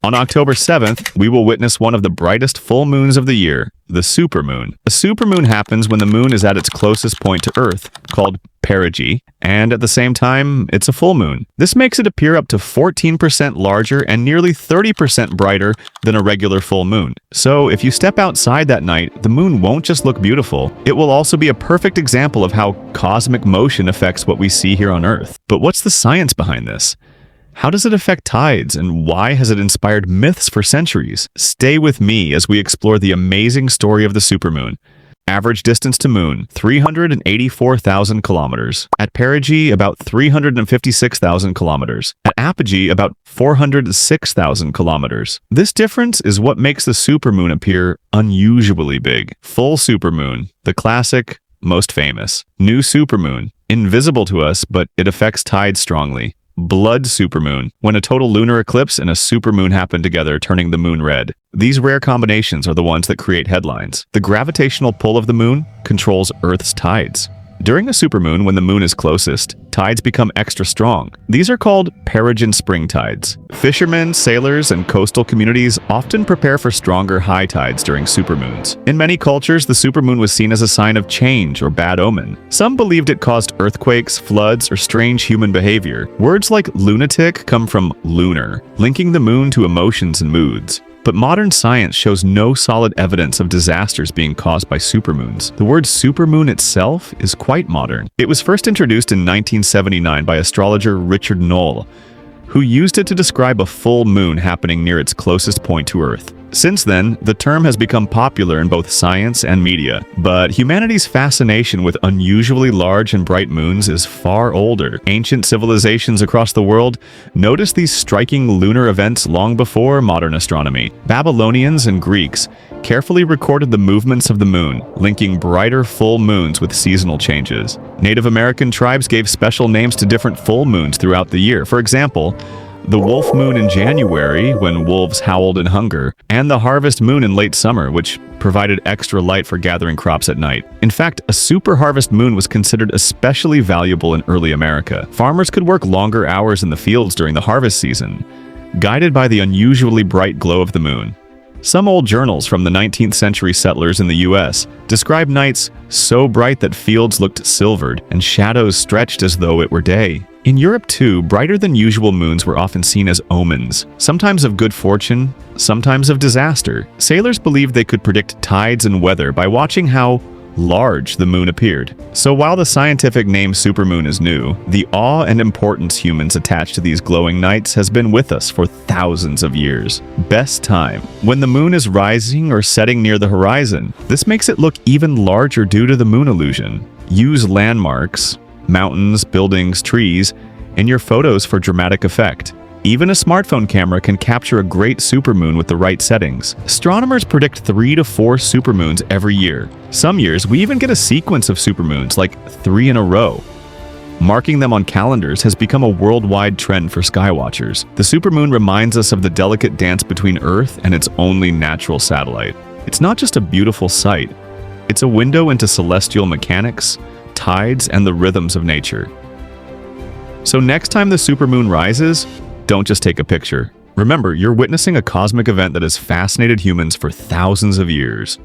On October 7th, we will witness one of the brightest full moons of the year, the supermoon. A supermoon happens when the moon is at its closest point to Earth, called perigee, and at the same time, it's a full moon. This makes it appear up to 14% larger and nearly 30% brighter than a regular full moon. So if you step outside that night, the moon won't just look beautiful, it will also be a perfect example of how cosmic motion affects what we see here on Earth. But what's the science behind this? How does it affect tides, and why has it inspired myths for centuries? Stay with me as we explore the amazing story of the supermoon. Average distance to moon, 384,000 kilometers. At perigee, about 356,000 kilometers. At apogee, about 406,000 kilometers. This difference is what makes the supermoon appear unusually big. Full supermoon, the classic, most famous. New supermoon, invisible to us, but it affects tides strongly. Blood supermoon, when a total lunar eclipse and a supermoon happen together, turning the moon red. These rare combinations are the ones that create headlines. The gravitational pull of the moon controls Earth's tides. During a supermoon, when the moon is closest, tides become extra strong. These are called perigee spring tides. Fishermen, sailors, and coastal communities often prepare for stronger high tides during supermoons. In many cultures, the supermoon was seen as a sign of change or bad omen. Some believed it caused earthquakes, floods, or strange human behavior. Words like lunatic come from lunar, linking the moon to emotions and moods. But modern science shows no solid evidence of disasters being caused by supermoons. The word supermoon itself is quite modern. It was first introduced in 1979 by astrologer Richard Knoll, who used it to describe a full moon happening near its closest point to Earth. Since then, the term has become popular in both science and media, but humanity's fascination with unusually large and bright moons is far older. Ancient civilizations across the world noticed these striking lunar events long before modern astronomy. Babylonians and Greeks carefully recorded the movements of the moon, linking brighter full moons with seasonal changes. Native American tribes gave special names to different full moons throughout the year. For example, the wolf moon in January, when wolves howled in hunger, and the harvest moon in late summer, which provided extra light for gathering crops at night. In fact, a super harvest moon was considered especially valuable in early America. Farmers could work longer hours in the fields during the harvest season, guided by the unusually bright glow of the moon. Some old journals from the 19th century settlers in the US describe nights so bright that fields looked silvered and shadows stretched as though it were day. In Europe too, brighter than usual moons were often seen as omens, sometimes of good fortune, sometimes of disaster. Sailors believed they could predict tides and weather by watching how large the moon appeared. So while the scientific name supermoon is new, the awe and importance humans attach to these glowing nights has been with us for thousands of years. Best time, when the moon is rising or setting near the horizon. This makes it look even larger due to the moon illusion. Use landmarks, mountains, buildings, trees, in your photos for dramatic effect. Even a smartphone camera can capture a great supermoon with the right settings. Astronomers predict 3 to 4 supermoons every year. Some years, we even get a sequence of supermoons, like 3 in a row. Marking them on calendars has become a worldwide trend for skywatchers. The supermoon reminds us of the delicate dance between Earth and its only natural satellite. It's not just a beautiful sight, it's a window into celestial mechanics, tides, and the rhythms of nature. So next time the supermoon rises, don't just take a picture. Remember, you're witnessing a cosmic event that has fascinated humans for thousands of years.